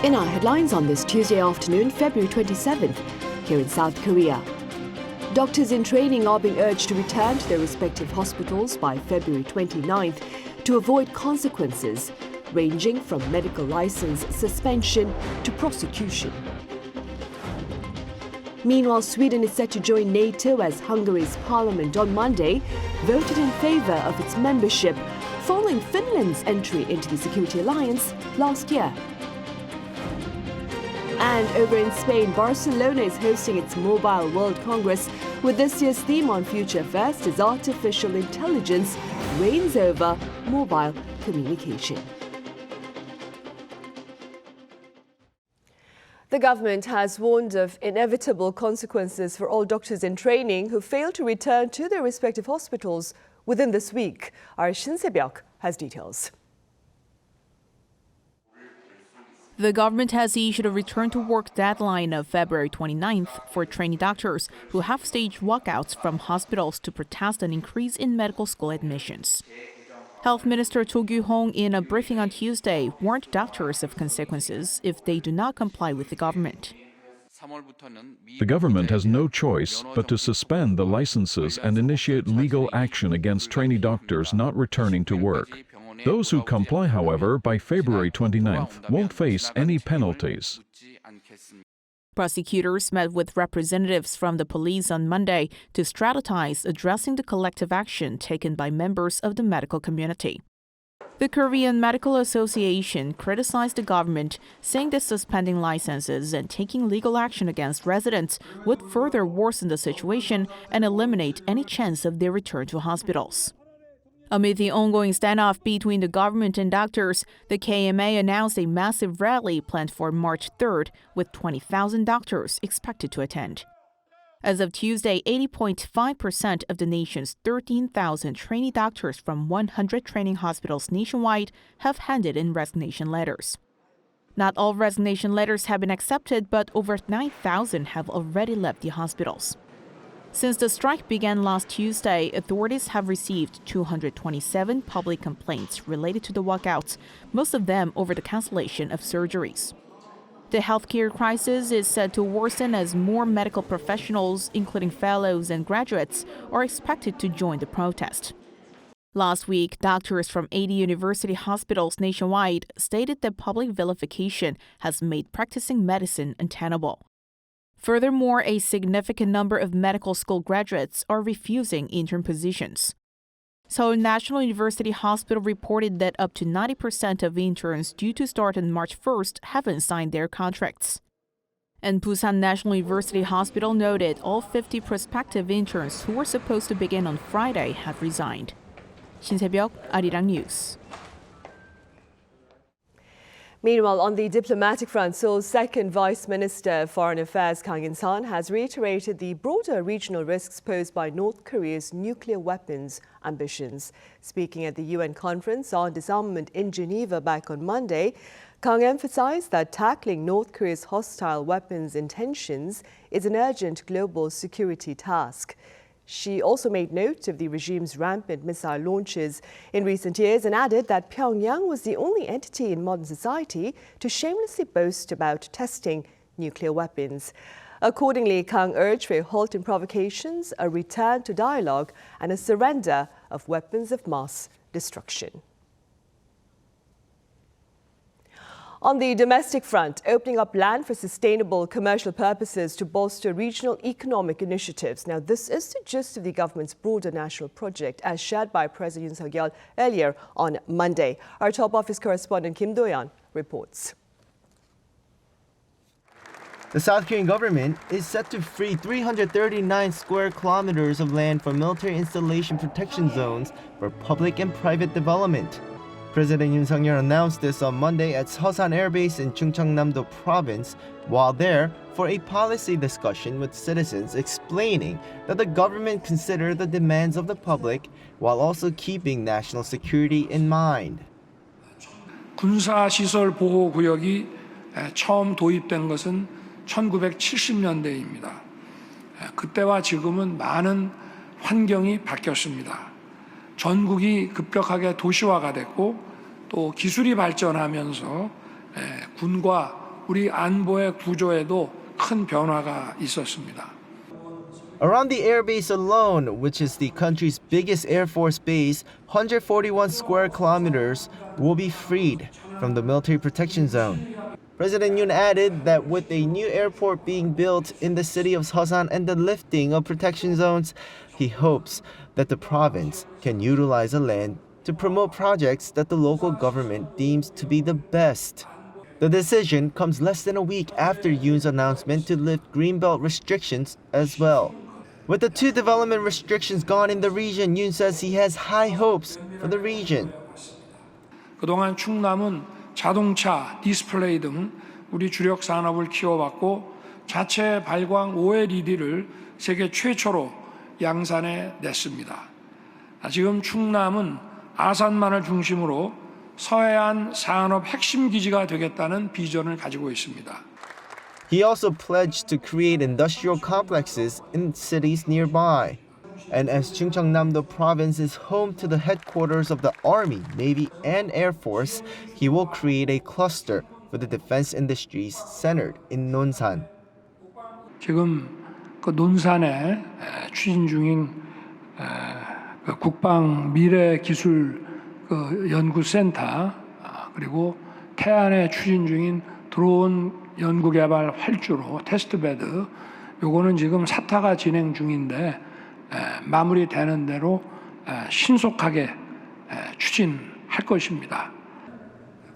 In our headlines on this Tuesday afternoon, February 27th, here in South Korea. Doctors in training are being urged to return to their respective hospitals by February 29th to avoid consequences ranging from medical license suspension to prosecution. Meanwhile, Sweden is set to join NATO as Hungary's parliament on Monday voted in favour of its membership following Finland's entry into the security alliance last year. And over in Spain, Barcelona is hosting its Mobile World Congress with this year's theme on Future Fest as artificial intelligence reigns over mobile communication. The government has warned of inevitable consequences for all doctors in training who fail to return to their respective hospitals within this week. Our Shin Se-byuk has details. The government has issued a return-to-work deadline of February 29th for trainee doctors who have staged walkouts from hospitals to protest an increase in medical school admissions. Health Minister Cho Kyu-hong, in a briefing on Tuesday, warned doctors of consequences if they do not comply with the government. The government has no choice but to suspend the licenses and initiate legal action against trainee doctors not returning to work. Those who comply, however, by February 29th won't face any penalties. Prosecutors met with representatives from the police on Monday to strategize addressing the collective action taken by members of the medical community. The Korean Medical Association criticized the government, saying that suspending licenses and taking legal action against residents would further worsen the situation and eliminate any chance of their return to hospitals. Amid the ongoing standoff between the government and doctors, the KMA announced a massive rally planned for March 3rd, with 20,000 doctors expected to attend. As of Tuesday, 80.5% of the nation's 13,000 trainee doctors from 100 training hospitals nationwide have handed in resignation letters. Not all resignation letters have been accepted, but over 9,000 have already left the hospitals. Since the strike began last Tuesday, authorities have received 227 public complaints related to the walkouts, most of them over the cancellation of surgeries. The healthcare crisis is set to worsen as more medical professionals, including fellows and graduates, are expected to join the protest. Last week, doctors from 80 university hospitals nationwide stated that public vilification has made practicing medicine untenable. Furthermore, a significant number of medical school graduates are refusing intern positions. Seoul National University Hospital reported that up to 90% of interns due to start on March 1st haven't signed their contracts. And Busan National University Hospital noted all 50 prospective interns who were supposed to begin on Friday have resigned. Shin Se-byuk, Arirang News. Meanwhile, on the diplomatic front, Seoul's second Vice Minister of Foreign Affairs, Kang In-san, has reiterated the broader regional risks posed by North Korea's nuclear weapons ambitions. Speaking at the UN conference on disarmament in Geneva back on Monday, Kang emphasized that tackling North Korea's hostile weapons intentions is an urgent global security task. She also made note of the regime's rampant missile launches in recent years and added that Pyongyang was the only entity in modern society to shamelessly boast about testing nuclear weapons. Accordingly, Kang urged for a halt in provocations, a return to dialogue, and a surrender of weapons of mass destruction. On the domestic front, opening up land for sustainable commercial purposes to bolster regional economic initiatives. Now, this is the gist of the government's broader national project, as shared by President Yoon Suk-yeol earlier on Monday. Our top office correspondent Kim Do-yeon reports. The South Korean government is set to free 339 square kilometers of land for military installation protection zones for public and private development. President Yoon Suk-yeol announced this on Monday at Seosan Air Base in Chungcheongnam-do Province, while there for a policy discussion with citizens explaining that the government considered the demands of the public while also keeping national security in mind. 군사시설 보호구역이 처음 도입된 것은 1970년대입니다. 그때와 지금은 많은 환경이 바뀌었습니다. 전국이 급격하게 도시화가 됐고 또 기술이 발전하면서 군과 우리 안보의 구조에도 큰 변화가 있었습니다. Around the airbase alone, which is the country's biggest Air Force base, 141 square kilometers will be freed from the military protection zone. President Yoon added that with a new airport being built in the city of Seosan and the lifting of protection zones, he hopes that the province can utilize the land to promote projects that the local government deems to be the best. The decision comes less than a week after Yoon's announcement to lift greenbelt restrictions as well. With the two development restrictions gone in the region, Yoon says he has high hopes for the region. 그동안 충남은 자동차, 디스플레이 등 우리 주력 산업을 키워왔고 자체 발광 OLED를 세계 최초로 양산해 냈습니다. 지금 충남은 아산만을 중심으로 서해안 산업 핵심 기지가 되겠다는 비전을 가지고 있습니다. He also pledged to create industrial complexes in cities nearby. And as Chungcheongnam-do province is home to the headquarters of the Army, Navy, and Air Force, he will create a cluster for the defense industries centered in Nonsan. 지금 그 논산에 추진 중인 국방 미래기술 연구센터 그리고 태안에 추진 중인 드론 연구개발 활주로 테스트베드 요거는 지금 사타가 진행 중인데 마무리되는 대로 신속하게 추진할 것입니다.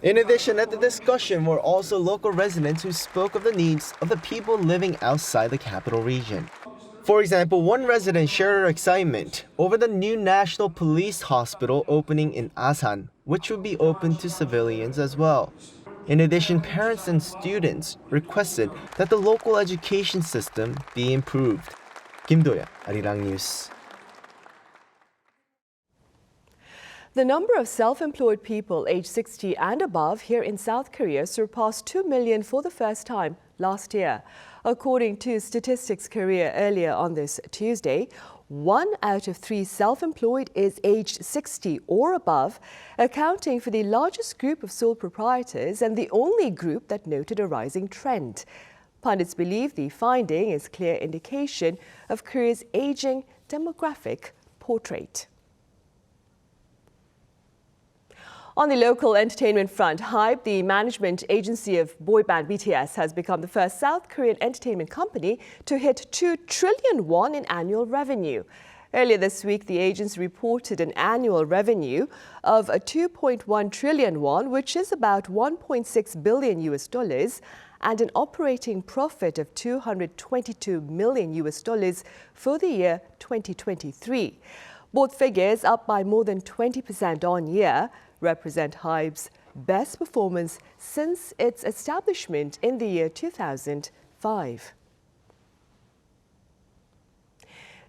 In addition, at the discussion were also local residents who spoke of the needs of the people living outside the capital region. For example, one resident shared her excitement over the new National Police Hospital opening in Asan, which would be open to civilians as well. In addition, parents and students requested that the local education system be improved. Kim Do-yeon, Arirang News. The number of self-employed people aged 60 and above here in South Korea surpassed 2 million for the first time last year. According to Statistics Korea earlier on this Tuesday, 1 out of 3 self-employed is aged 60 or above, accounting for the largest group of sole proprietors and the only group that noted a rising trend. Pundits believe the finding is clear indication of Korea's aging demographic portrait. On the local entertainment front, HYBE, the management agency of boy band BTS, has become the first South Korean entertainment company to hit 2 trillion won in annual revenue. Earlier this week, the agency reported an annual revenue of 2.1 trillion won, which is about $1.6 billion, and an operating profit of $222 million for the year 2023. Both figures, up by more than 20% on year, represent HYBE's best performance since its establishment in the year 2005.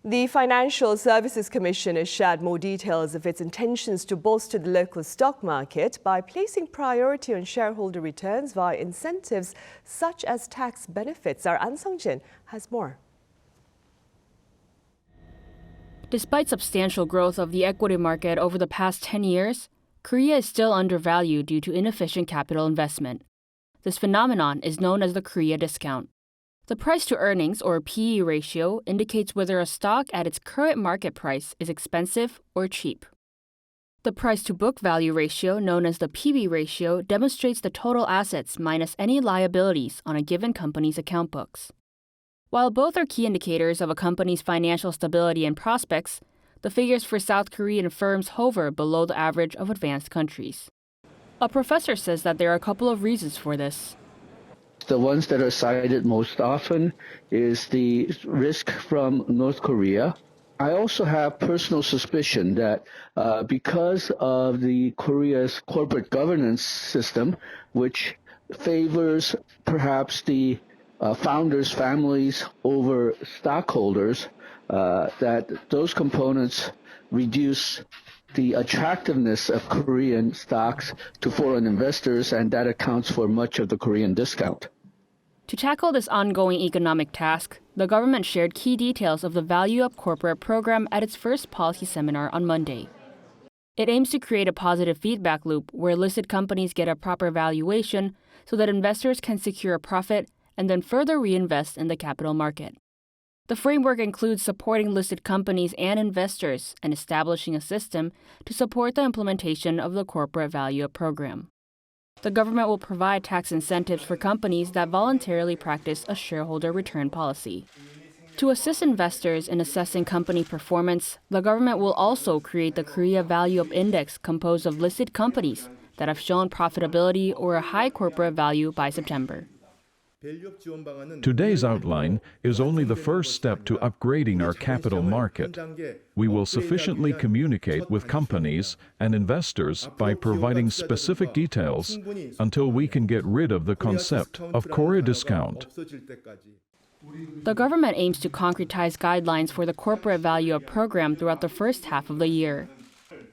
The Financial Services Commission has shared more details of its intentions to bolster the local stock market by placing priority on shareholder returns via incentives such as tax benefits. Our An Sung-jin has more. Despite substantial growth of the equity market over the past 10 years, Korea is still undervalued due to inefficient capital investment. This phenomenon is known as the Korea discount. The price-to-earnings, or PE ratio, indicates whether a stock at its current market price is expensive or cheap. The price-to-book value ratio, known as the PB ratio, demonstrates the total assets minus any liabilities on a given company's account books. While both are key indicators of a company's financial stability and prospects, the figures for South Korean firms hover below the average of advanced countries. A professor says that there are a couple of reasons for this. The ones that are cited most often is the risk from North Korea. I also have personal suspicion that because of the Korea's corporate governance system, which favors perhaps the founders' families over stockholders, that those components reduce the attractiveness of Korean stocks to foreign investors, and that accounts for much of the Korean discount. To tackle this ongoing economic task, the government shared key details of the Value Up Corporate program at its first policy seminar on Monday. It aims to create a positive feedback loop where listed companies get a proper valuation so that investors can secure a profit and then further reinvest in the capital market. The framework includes supporting listed companies and investors and establishing a system to support the implementation of the corporate value-up program. The government will provide tax incentives for companies that voluntarily practice a shareholder return policy. To assist investors in assessing company performance, the government will also create the Korea Value-Up Index composed of listed companies that have shown profitability or a high corporate value by September. Today's outline is only the first step to upgrading our capital market. We will sufficiently communicate with companies and investors by providing specific details until we can get rid of the concept of Korea discount. The government aims to concretize guidelines for the corporate value-up program throughout the first half of the year.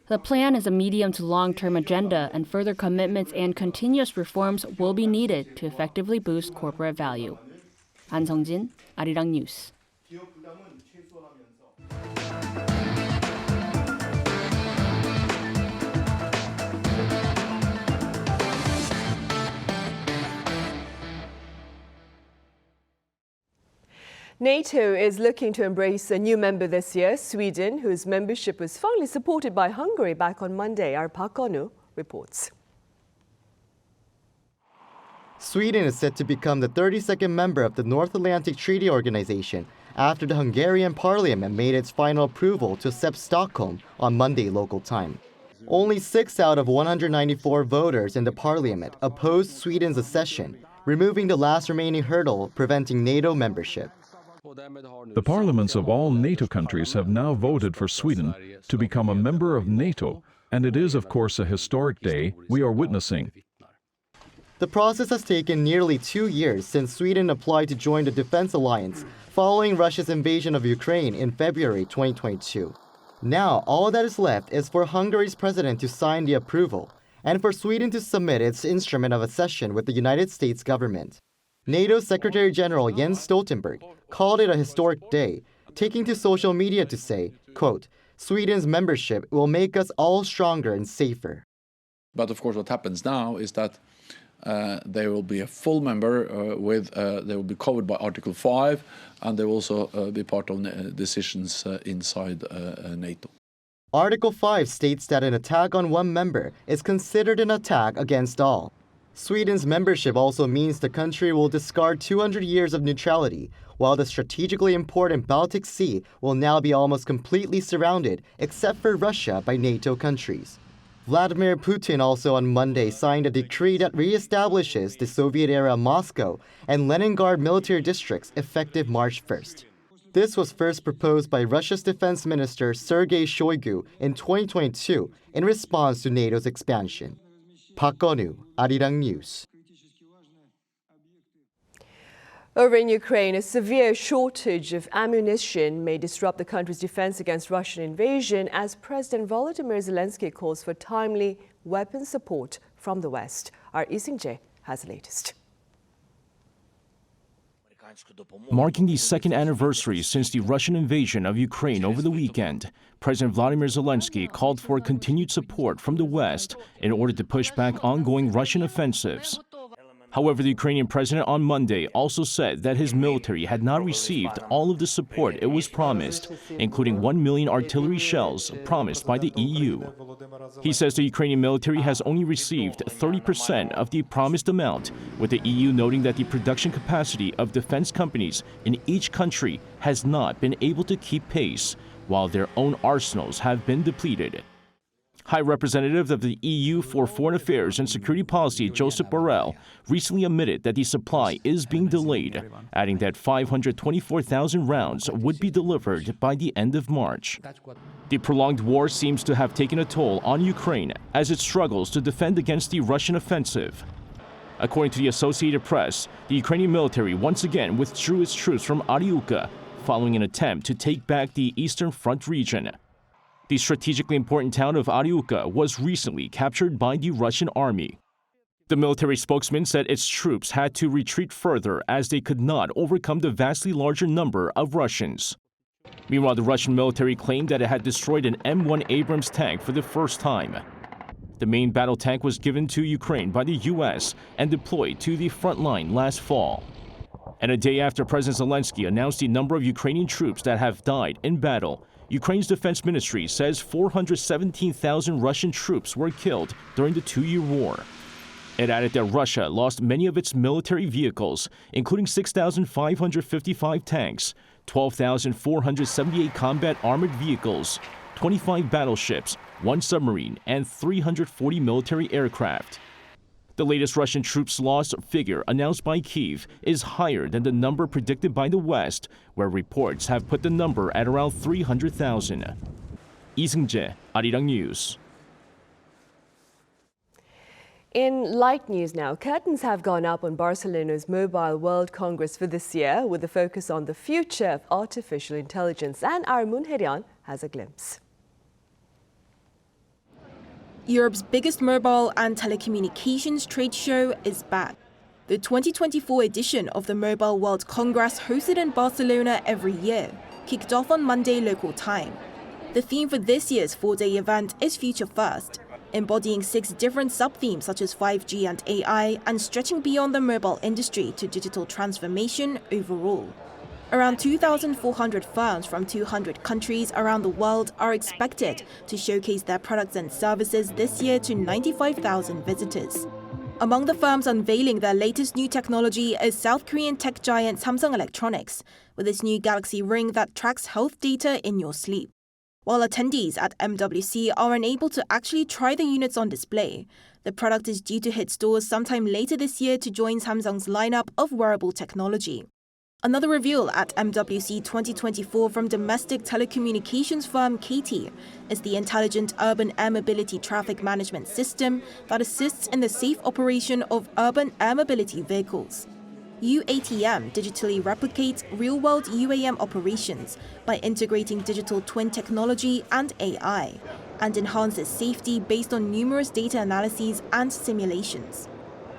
The plan is a medium to long-term agenda, and further commitments and continuous reforms will be needed to effectively boost corporate value. An Sung-jin, Arirang News. NATO is looking to embrace a new member this year, Sweden, whose membership was finally supported by Hungary back on Monday. Our Park Onu reports. Sweden is set to become the 32nd member of the North Atlantic Treaty Organization after the Hungarian Parliament made its final approval to accept Stockholm on Monday local time. Only 6 out of 194 voters in the parliament opposed Sweden's accession, removing the last remaining hurdle preventing NATO membership. The parliaments of all NATO countries have now voted for Sweden to become a member of NATO, and it is, of course, a historic day we are witnessing. The process has taken nearly 2 years since Sweden applied to join the Defense Alliance following Russia's invasion of Ukraine in February 2022. Now, all that is left is for Hungary's president to sign the approval and for Sweden to submit its instrument of accession with the United States government. NATO Secretary General Jens Stoltenberg called it a historic day, taking to social media to say, quote, "Sweden's membership will make us all stronger and safer." But of course what happens now is that they will be a full member they will be covered by Article 5, and they will also be part of decisions inside NATO. Article 5 states that an attack on one member is considered an attack against all. Sweden's membership also means the country will discard 200 years of neutrality, while the strategically important Baltic Sea will now be almost completely surrounded, except for Russia, by NATO countries. Vladimir Putin also on Monday signed a decree that reestablishes the Soviet-era Moscow and Leningrad military districts effective March 1st. This was first proposed by Russia's Defense Minister Sergei Shoigu in 2022 in response to NATO's expansion. Park Onu, Arirang News. Over in Ukraine, a severe shortage of ammunition may disrupt the country's defense against Russian invasion as President Volodymyr Zelensky calls for timely weapon support from the West. Our Ising Jae has the latest. Marking the second anniversary since the Russian invasion of Ukraine over the weekend, President Volodymyr Zelensky called for continued support from the West in order to push back ongoing Russian offensives. However, the Ukrainian president on Monday also said that his military had not received all of the support it was promised, including 1 million artillery shells promised by the EU. He says the Ukrainian military has only received 30% of the promised amount, with the EU noting that the production capacity of defense companies in each country has not been able to keep pace, while their own arsenals have been depleted. High Representative of the EU for Foreign Affairs and Security Policy, Josep Borrell, recently admitted that the supply is being delayed, adding that 524,000 rounds would be delivered by the end of March. The prolonged war seems to have taken a toll on Ukraine as it struggles to defend against the Russian offensive. According to the Associated Press, the Ukrainian military once again withdrew its troops from Arirang following an attempt to take back the Eastern Front region. The strategically important town of Arirang was recently captured by the Russian army. The military spokesman said its troops had to retreat further as they could not overcome the vastly larger number of Russians. Meanwhile, the Russian military claimed that it had destroyed an M1 Abrams tank for the first time. The main battle tank was given to Ukraine by the U.S. and deployed to the front line last fall. And a day after President Zelensky announced the number of Ukrainian troops that have died in battle, Ukraine's defense ministry says 417,000 Russian troops were killed during the two-year war. It added that Russia lost many of its military vehicles, including 6,555 tanks, 12,478 combat armored vehicles, 25 battleships, 1 submarine, and 340 military aircraft. The latest Russian troops loss figure announced by Kyiv is higher than the number predicted by the West, where reports have put the number at around 300,000. Lee Seung-jae, Arirang News. In light news now, curtains have gone up on Barcelona's Mobile World Congress for this year, with a focus on the future of artificial intelligence. And our Moon Hye-ryeon has a glimpse. Europe's biggest mobile and telecommunications trade show is back. The 2024 edition of the Mobile World Congress, hosted in Barcelona every year, kicked off on Monday local time. The theme for this year's 4-day event is Future First, embodying 6 different sub-themes such as 5G and AI, and stretching beyond the mobile industry to digital transformation overall. Around 2,400 firms from 200 countries around the world are expected to showcase their products and services this year to 95,000 visitors. Among the firms unveiling their latest new technology is South Korean tech giant Samsung Electronics, with its new Galaxy Ring that tracks health data in your sleep. While attendees at MWC are unable to actually try the units on display, the product is due to hit stores sometime later this year to join Samsung's lineup of wearable technology. Another reveal at MWC 2024 from domestic telecommunications firm KT is the intelligent urban air mobility traffic management system that assists in the safe operation of urban air mobility vehicles. UATM digitally replicates real-world UAM operations by integrating digital twin technology and AI, and enhances safety based on numerous data analyses and simulations.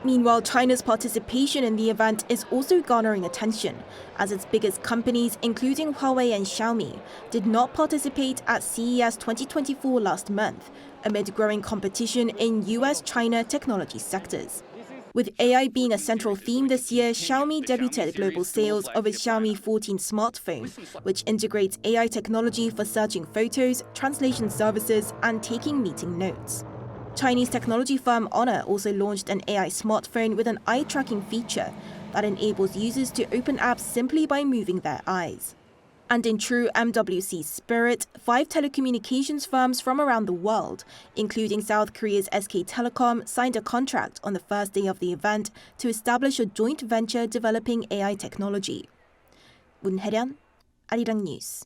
Meanwhile, China's participation in the event is also garnering attention, as its biggest companies, including Huawei and Xiaomi, did not participate at CES 2024 last month, amid growing competition in US-China technology sectors. With AI being a central theme this year, Xiaomi debuted global sales of its Xiaomi 14 smartphone, which integrates AI technology for searching photos, translation services, and taking meeting notes. Chinese technology firm Honor also launched an AI smartphone with an eye tracking feature that enables users to open apps simply by moving their eyes. And in true MWC spirit, 5 telecommunications firms from around the world, including South Korea's SK Telecom, signed a contract on the first day of the event to establish a joint venture developing AI technology. Moon Hye-ryeon, Arirang News.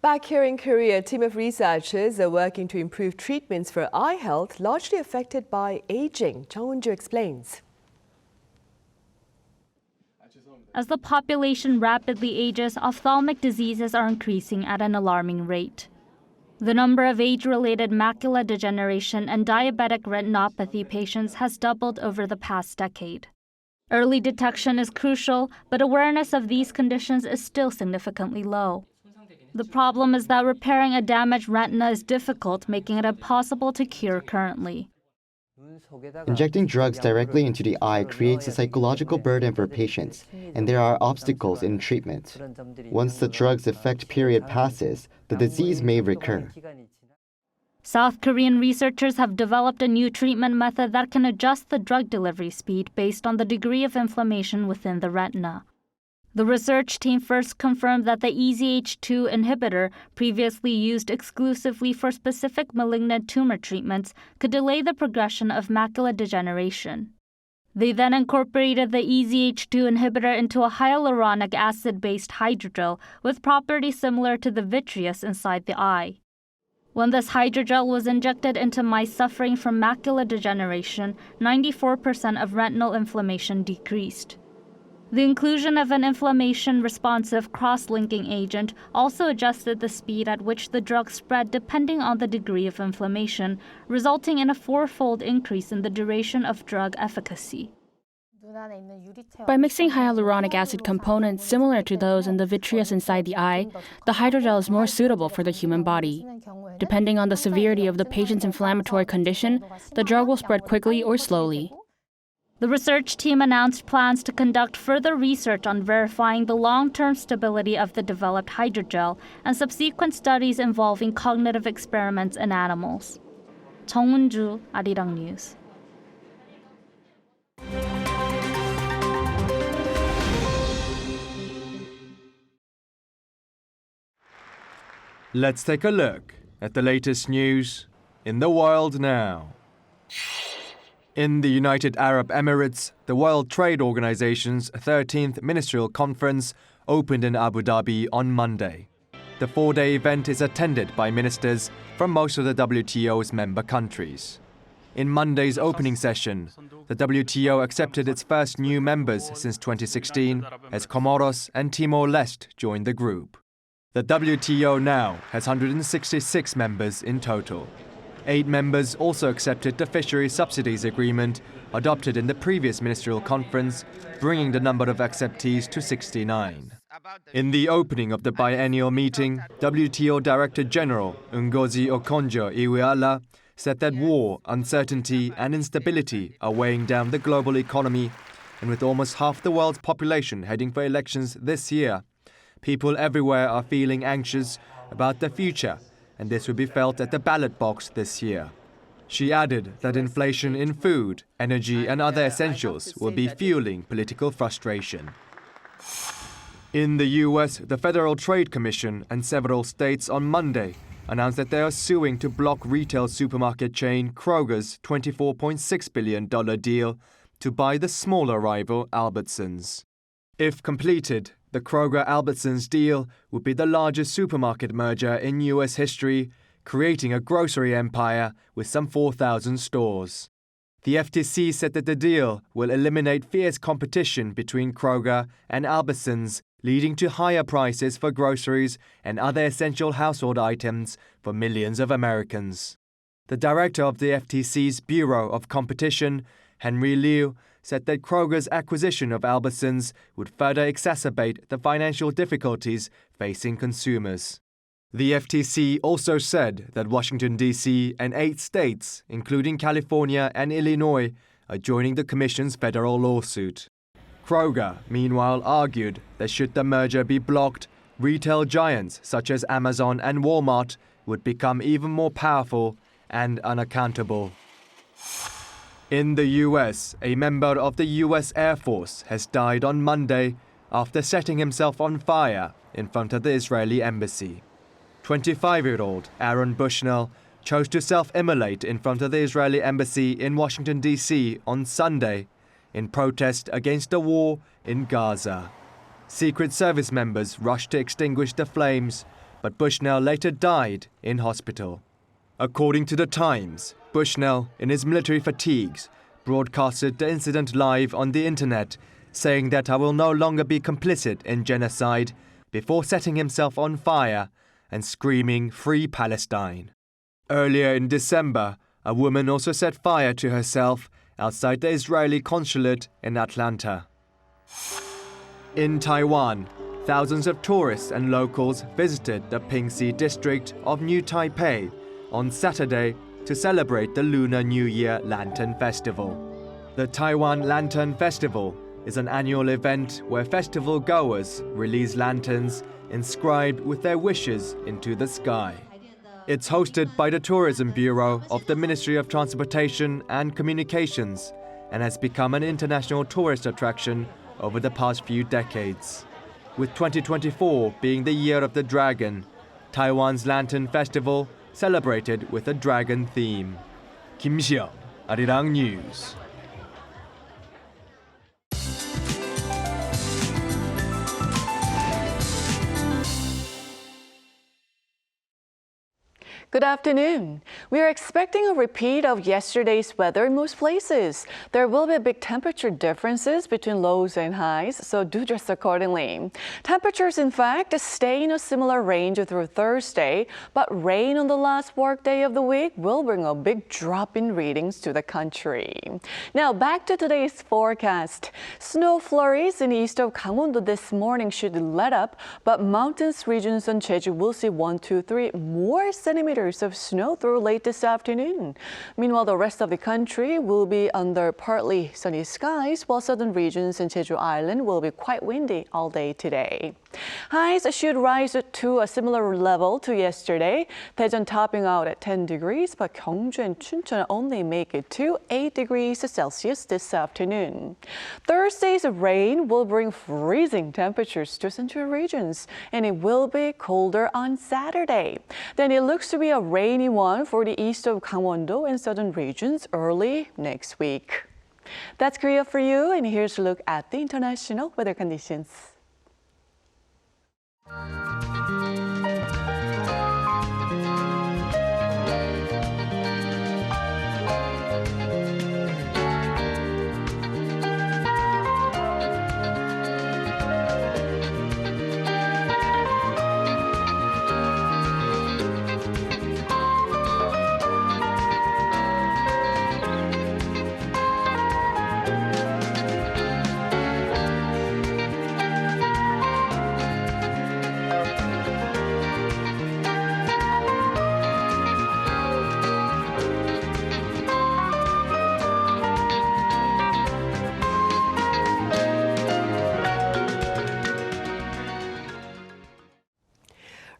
Back here in Korea, a team of researchers are working to improve treatments for eye health largely affected by aging. Chung Won-ju explains. As the population rapidly ages, ophthalmic diseases are increasing at an alarming rate. The number of age-related macula degeneration and diabetic retinopathy patients has doubled over the past decade. Early detection is crucial, but awareness of these conditions is still significantly low. The problem is that repairing a damaged retina is difficult, making it impossible to cure currently. Injecting drugs directly into the eye creates a psychological burden for patients, and there are obstacles in treatment. Once the drug's effect period passes, the disease may recur. South Korean researchers have developed a new treatment method that can adjust the drug delivery speed based on the degree of inflammation within the retina. The research team first confirmed that the EZH2 inhibitor, previously used exclusively for specific malignant tumor treatments, could delay the progression of macular degeneration. They then incorporated the EZH2 inhibitor into a hyaluronic acid-based hydrogel with properties similar to the vitreous inside the eye. When this hydrogel was injected into mice suffering from macular degeneration, 94% of retinal inflammation decreased. The inclusion of an inflammation-responsive cross-linking agent also adjusted the speed at which the drug spread depending on the degree of inflammation, resulting in a 4-fold increase in the duration of drug efficacy. By mixing hyaluronic acid components similar to those in the vitreous inside the eye, the hydrogel is more suitable for the human body. Depending on the severity of the patient's inflammatory condition, the drug will spread quickly or slowly. The research team announced plans to conduct further research on verifying the long-term stability of the developed hydrogel and subsequent studies involving cognitive experiments in animals. 정은주, Arirang News. Let's take a look at the latest news in the world now. In the United Arab Emirates, the World Trade Organization's 13th Ministerial Conference opened in Abu Dhabi on Monday. The four-day event is attended by ministers from most of the WTO's member countries. In Monday's opening session, the WTO accepted its first new members since 2016 as Comoros and Timor-Leste joined the group. The WTO now has 166 members in total. 8 members also accepted the fishery subsidies agreement adopted in the previous ministerial conference, bringing the number of acceptees to 69. In the opening of the biennial meeting, WTO Director General Ngozi Okonjo-Iweala said that war, uncertainty and instability are weighing down the global economy, and with almost half the world's population heading for elections this year, people everywhere are feeling anxious about the future, and this will be felt at the ballot box this year. She added that inflation in food, energy and other essentials will be fueling political frustration. In the US, the Federal Trade Commission and several states on Monday announced that they are suing to block retail supermarket chain Kroger's $24.6 billion deal to buy the smaller rival Albertsons. If completed, the Kroger-Albertsons deal would be the largest supermarket merger in US history, creating a grocery empire with some 4,000 stores. The FTC said that the deal will eliminate fierce competition between Kroger and Albertsons, leading to higher prices for groceries and other essential household items for millions of Americans. The director of the FTC's Bureau of Competition, Henry Liu, said that Kroger's acquisition of Albertsons would further exacerbate the financial difficulties facing consumers. The FTC also said that Washington, D.C. and 8 states, including California and Illinois, are joining the Commission's federal lawsuit. Kroger, meanwhile, argued that should the merger be blocked, retail giants such as Amazon and Walmart would become even more powerful and unaccountable. In the US, a member of the US Air Force has died on Monday after setting himself on fire in front of the Israeli embassy. 25-year-old Aaron Bushnell chose to self-immolate in front of the Israeli embassy in Washington, D.C. on Sunday in protest against the war in Gaza. Secret Service members rushed to extinguish the flames, but Bushnell later died in hospital. According to The Times, Bushnell, in his military fatigues, broadcasted the incident live on the internet, saying that I will no longer be complicit in genocide, before setting himself on fire and screaming "Free Palestine." Earlier in December, a woman also set fire to herself outside the Israeli consulate in Atlanta. In Taiwan, thousands of tourists and locals visited the Pingxi district of New Taipei on Saturday to celebrate the Lunar New Year Lantern Festival. The Taiwan Lantern Festival is an annual event where festival goers release lanterns inscribed with their wishes into the sky. It's hosted by the Tourism Bureau of the Ministry of Transportation and Communications and has become an international tourist attraction over the past few decades. With 2024 being the year of the dragon, Taiwan's Lantern Festival celebrated with a dragon theme. Kim Xiao, Arirang News. Good afternoon. We are expecting a repeat of yesterday's weather in most places. There will be big temperature differences between lows and highs, so do dress accordingly. Temperatures, in fact, stay in a similar range through Thursday, but rain on the last workday of the week will bring a big drop in readings to the country. Now, back to today's forecast. Snow flurries in east of Gangwon-do this morning should let up, but mountainous regions on Jeju will see 1, 2, 3 more centimeters of snow through late this afternoon. Meanwhile, the rest of the country will be under partly sunny skies, while southern regions and Jeju Island will be quite windy all day today. Highs should rise to a similar level to yesterday. Daejeon topping out at 10 degrees, but Gyeongju and Chuncheon only make it to 8 degrees Celsius this afternoon. Thursday's rain will bring freezing temperatures to central regions, and it will be colder on Saturday. Then it looks to be a rainy one for the east of Gangwon-do and southern regions early next week. That's Korea for you, and here's a look at the international weather conditions.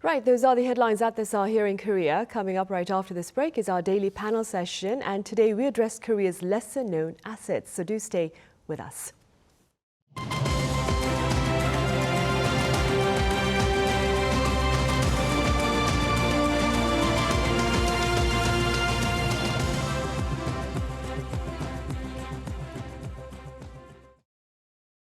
Right, those are the headlines at this hour here in Korea. Coming up right after this break is our daily panel session, and today we address Korea's lesser-known assets, so do stay with us.